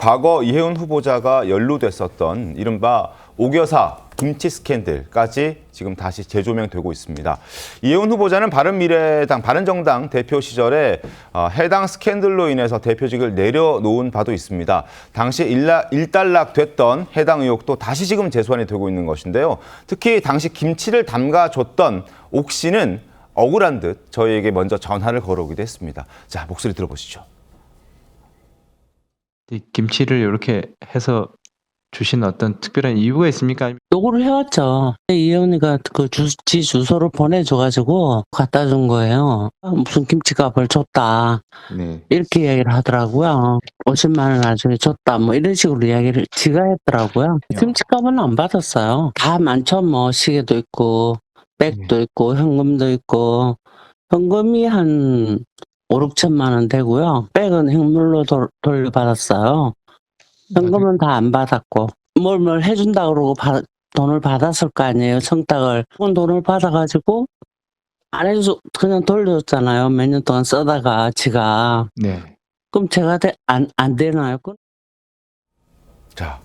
과거 이해운 후보자가 연루됐었던 이른바 옥여사 김치 스캔들까지 지금 다시 재조명되고 있습니다. 이해운 후보자는 바른정당 대표 시절에 해당 스캔들로 인해서 대표직을 내려놓은 바도 있습니다. 당시 일단락됐던 해당 의혹도 다시 지금 재소환이 되고 있는 것인데요. 특히 당시 김치를 담가줬던 옥 씨는 억울한 듯 저희에게 먼저 전화를 걸어오기도 했습니다. 자, 목소리 들어보시죠. 김치를 이렇게 해서 주신 어떤 특별한 이유가 있습니까? 요구를 해왔죠. 이혜원이가 지 주소를 보내줘가지고 갖다 준 거예요. 무슨 김치값을 줬다. 네. 이렇게 이야기를 하더라고요. 50만 원 나중에 줬다. 뭐 이런 식으로 이야기를 지가 했더라고요. 김치값은 안 받았어요. 다 많죠. 뭐 시계도 있고 백도 있고 현금도 있고 현금이 한 5, 6천만 원 되고요. 백은 현물로 돌려받았어요. 현금은 다 안 받았고 뭘 해준다 그러고 돈을 받았을 거 아니에요. 청탁을. 돈을 받아가지고 안 해줘 그냥 돌려줬잖아요. 몇 년 동안 쓰다가 지가. 네. 그럼 제가 안 되나요? 자,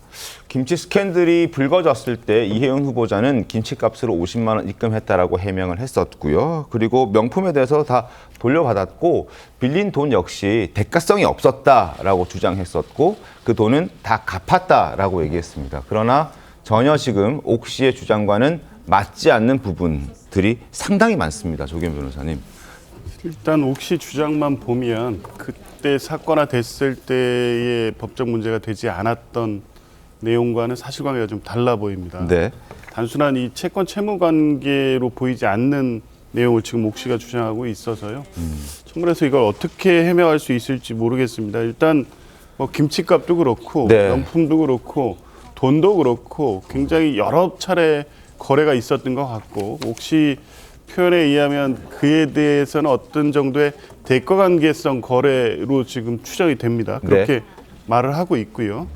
김치 스캔들이 불거졌을 때 이해운 후보자는 김치값으로 50만 원 입금했다라고 해명을 했었고요. 그리고 명품에 대해서 다 돌려받았고 빌린 돈 역시 대가성이 없었다라고 주장했었고 그 돈은 다 갚았다라고 얘기했습니다. 그러나 전혀 지금 옥 씨의 주장과는 맞지 않는 부분들이 상당히 많습니다. 조기현 변호사님. 일단 옥 씨 주장만 보면 그때 사건화 됐을 때의 법적 문제가 되지 않았던 내용과는 사실관계가 좀 달라 보입니다. 네. 단순한 이 채권 채무 관계로 보이지 않는 내용을 지금 옥 씨가 주장하고 있어서요. 청문회에서 이걸 어떻게 해명할 수 있을지 모르겠습니다. 일단 뭐 김치값도 그렇고 네. 명품도 그렇고 돈도 그렇고 굉장히 여러 차례 거래가 있었던 것 같고 옥씨 표현에 의하면 그에 대해서는 어떤 정도의 대가 관계성 거래로 지금 추정이 됩니다. 그렇게 네. 말을 하고 있고요.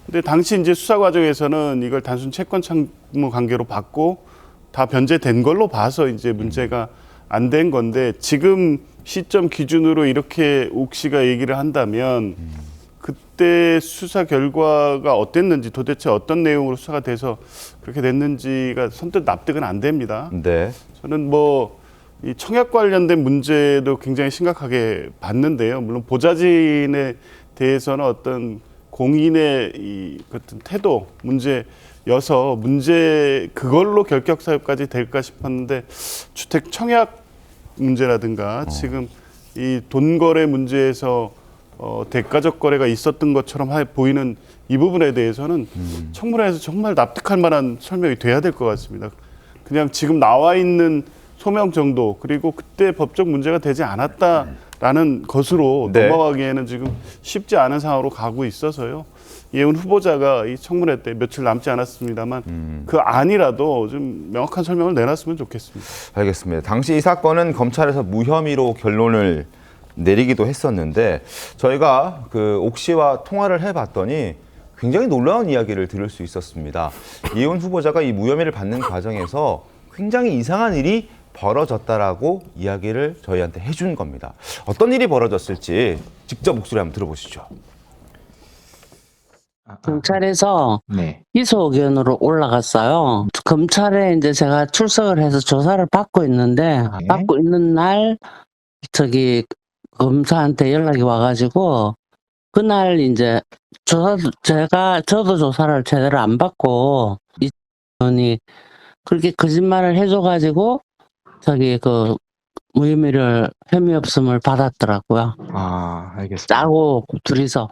근데 당시 이제 수사 과정에서는 이걸 단순 채권 채무 관계로 받고 다 변제된 걸로 봐서 이제 문제가 안 된 건데 지금 시점 기준으로 이렇게 옥 씨가 얘기를 한다면 그때 수사 결과가 어땠는지 도대체 어떤 내용으로 수사가 돼서 그렇게 됐는지가 선뜻 납득은 안 됩니다. 네. 저는 뭐 이 청약 관련된 문제도 굉장히 심각하게 봤는데요. 물론 보좌진에 대해서는 어떤 공인의 이 같은 태도 문제여서 그걸로 결격 사유까지 될까 싶었는데 주택 청약 문제라든가 지금 이 돈 거래 문제에서 대가적 거래가 있었던 것처럼 보이는 이 부분에 대해서는 청문회에서 정말 납득할 만한 설명이 돼야 될 것 같습니다. 그냥 지금 나와 있는 소명 정도 그리고 그때 법적 문제가 되지 않았다라는 것으로 네. 넘어가기에는 지금 쉽지 않은 상황으로 가고 있어서요. 이해운 후보자가 이 청문회 때 며칠 남지 않았습니다만 그 안이라도 좀 명확한 설명을 내놨으면 좋겠습니다. 알겠습니다. 당시 이 사건은 검찰에서 무혐의로 결론을 내리기도 했었는데 저희가 옥 씨와 통화를 해봤더니 굉장히 놀라운 이야기를 들을 수 있었습니다. 이해운 후보자가 이 무혐의를 받는 과정에서 굉장히 이상한 일이 벌어졌다라고 이야기를 저희한테 해준 겁니다. 어떤 일이 벌어졌을지 직접 목소리 한번 들어보시죠. 경찰에서 네. 기소 의견으로 올라갔어요. 검찰에 이제 제가 출석을 해서 조사를 받고 있는데 네. 받고 있는 날 검사한테 연락이 와가지고 그날 이제 저도 조사를 제대로 안 받고 이 의원이 그렇게 거짓말을 해줘가지고 혐의 없음을 받았더라고요. 아, 알겠습니다. 짜고 둘이서.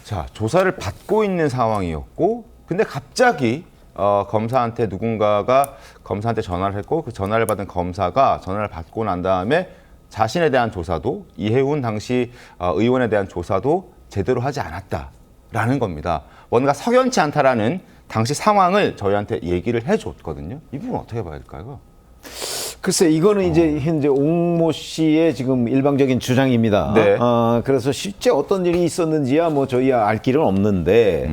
자, 조사를 받고 있는 상황이었고 근데 갑자기 검사한테 누군가가 검사한테 전화를 했고 그 전화를 받은 검사가 전화를 받고 난 다음에 자신에 대한 조사도 이해운 당시 의원에 대한 조사도 제대로 하지 않았다라는 겁니다. 뭔가 석연치 않다라는 당시 상황을 저희한테 얘기를 해줬거든요. 이 부분 어떻게 봐야 될까요? 글쎄 이거는 이제 현재 옥모 씨의 지금 일방적인 주장입니다. 네. 그래서 실제 어떤 일이 있었는지야 뭐 저희야 알 길은 없는데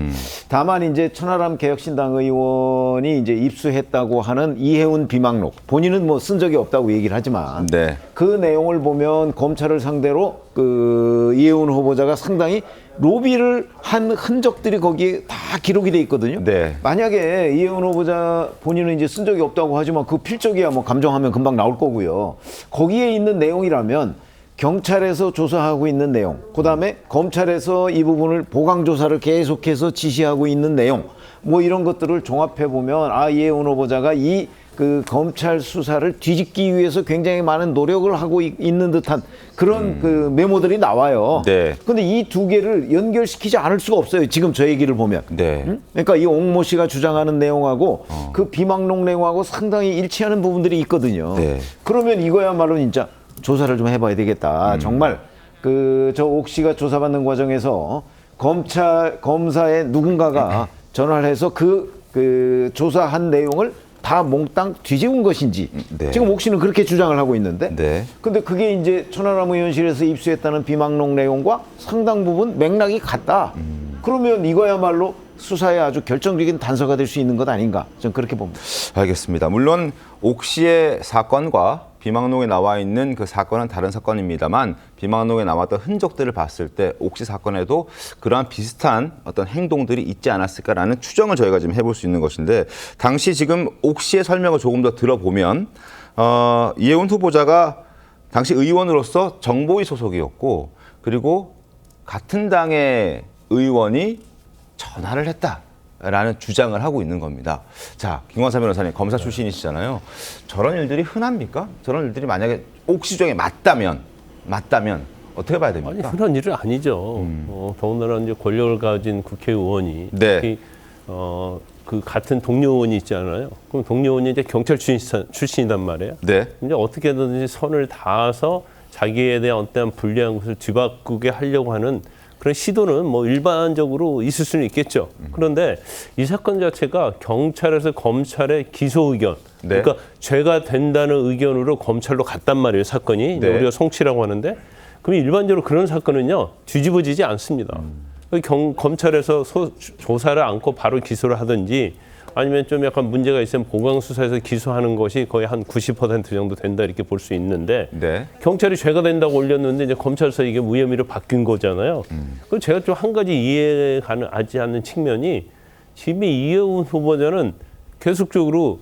다만 이제 천하람 개혁신당 의원이 이제 입수했다고 하는 이해운 비망록 본인은 뭐 쓴 적이 없다고 얘기를 하지만 네. 그 내용을 보면 검찰을 상대로 그 이해운 후보자가 상당히 로비를 한 흔적들이 거기에 다 기록이 돼 있거든요. 네. 만약에 이혜원 후보자 본인은 이제 쓴 적이 없다고 하지만 그 필적이야 뭐 감정하면 금방 나올 거고요. 거기에 있는 내용이라면 경찰에서 조사하고 있는 내용, 그다음에 검찰에서 이 부분을 보강 조사를 계속해서 지시하고 있는 내용, 뭐 이런 것들을 종합해 보면 아, 이혜원 후보자가 이 그 검찰 수사를 뒤집기 위해서 굉장히 많은 노력을 하고 있는 듯한 그런 그 메모들이 나와요. 네. 근데 이 두 개를 연결시키지 않을 수가 없어요. 지금 저 얘기를 보면. 네. 그러니까 이 옥모 씨가 주장하는 내용하고 그 비망록 내용하고 상당히 일치하는 부분들이 있거든요. 네. 그러면 이거야말로 진짜 조사를 좀 해봐야 되겠다. 정말 그 저 옥 씨가 조사받는 과정에서 검사의 누군가가 전화를 해서 그 조사한 내용을 다 몽땅 뒤집은 것인지 네. 지금 옥 씨는 그렇게 주장을 하고 있는데 네. 근데 그게 이제 천하람 의원실에서 입수했다는 비망록 내용과 상당 부분 맥락이 같다. 그러면 이거야말로 수사에 아주 결정적인 단서가 될 수 있는 것 아닌가? 저는 그렇게 봅니다. 알겠습니다. 물론 옥 씨의 사건과 비망록에 나와 있는 그 사건은 다른 사건입니다만 비망록에 나왔던 흔적들을 봤을 때 옥 씨 사건에도 그러한 비슷한 어떤 행동들이 있지 않았을까라는 추정을 저희가 지금 해볼 수 있는 것인데 당시 지금 옥 씨의 설명을 조금 더 들어보면 이혜원 후보자가 당시 의원으로서 정보위 소속이었고 그리고 같은 당의 의원이 전화를 했다라는 주장을 하고 있는 겁니다. 자, 김광사 변호사님 검사 출신이시잖아요. 저런 일들이 흔합니까? 저런 일들이 만약에 옥 씨 주장에 맞다면 어떻게 봐야 아니 됩니까? 흔한 일은 아니죠. 더군다나 이제 권력을 가진 국회의원이 네. 특히 그 같은 동료 의원이 있잖아요. 그럼 동료 의원이 이제 경찰 출신이단 말이에요. 네. 이제 어떻게든지 선을 닿아서 자기에 대한 어떠한 불리한 것을 뒤바꾸게 하려고 하는 그런 시도는 뭐 일반적으로 있을 수는 있겠죠. 그런데 이 사건 자체가 경찰에서 검찰의 기소 의견, 네. 그러니까 죄가 된다는 의견으로 검찰로 갔단 말이에요, 사건이. 네. 우리가 송치라고 하는데, 그럼 일반적으로 그런 사건은요 뒤집어지지 않습니다. 검찰에서 조사를 않고 바로 기소를 하든지 아니면 좀 약간 문제가 있으면 보강 수사에서 기소하는 것이 거의 한 90% 정도 된다 이렇게 볼 수 있는데 네. 경찰이 죄가 된다고 올렸는데 이제 검찰에서 이게 무혐의로 바뀐 거잖아요. 그럼 제가 좀 한 가지 이해가지 않는 측면이 지금 이혜원 후보자는 계속적으로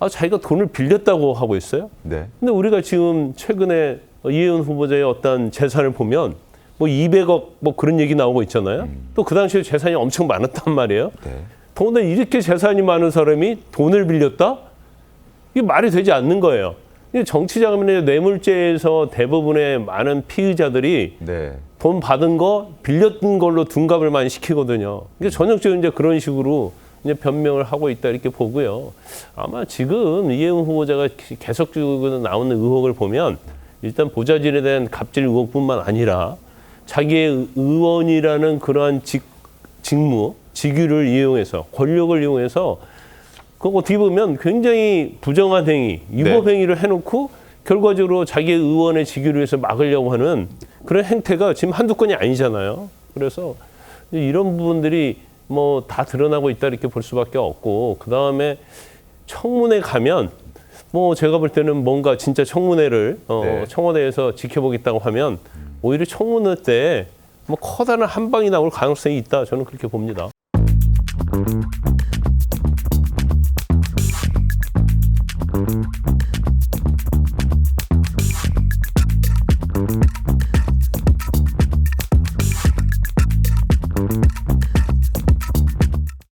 자기가 돈을 빌렸다고 하고 있어요. 네. 근데 우리가 지금 최근에 이혜원 후보자의 어떤 재산을 보면 뭐 200억 뭐 그런 얘기 나오고 있잖아요. 또 그 당시에 재산이 엄청 많았단 말이에요. 네. 더군다나 이렇게 재산이 많은 사람이 돈을 빌렸다? 이게 말이 되지 않는 거예요. 정치자금이나 뇌물죄에서 대부분의 많은 피의자들이 네. 돈 받은 거 빌렸던 걸로 둔갑을 많이 시키거든요. 이게 전형적으로 이제 그런 식으로 이제 변명을 하고 있다 이렇게 보고요. 아마 지금 이혜원 후보자가 계속적으로 나오는 의혹을 보면 일단 보좌진에 대한 갑질 의혹뿐만 아니라 자기의 의원이라는 그러한 직무, 직위를 이용해서 권력을 이용해서 그거 어떻게 보면 굉장히 부정한 행위, 위법 행위를 해놓고 결과적으로 자기의 의원의 직위를 위해서 막으려고 하는 그런 행태가 지금 한두 건이 아니잖아요. 그래서 이런 부분들이 뭐 다 드러나고 있다 이렇게 볼 수밖에 없고 그 다음에 청문회 가면 뭐 제가 볼 때는 뭔가 진짜 청문회를 네. 청와대에서 지켜보겠다고 하면 오히려 청문회 때 뭐 커다란 한 방이 나올 가능성이 있다 저는 그렇게 봅니다.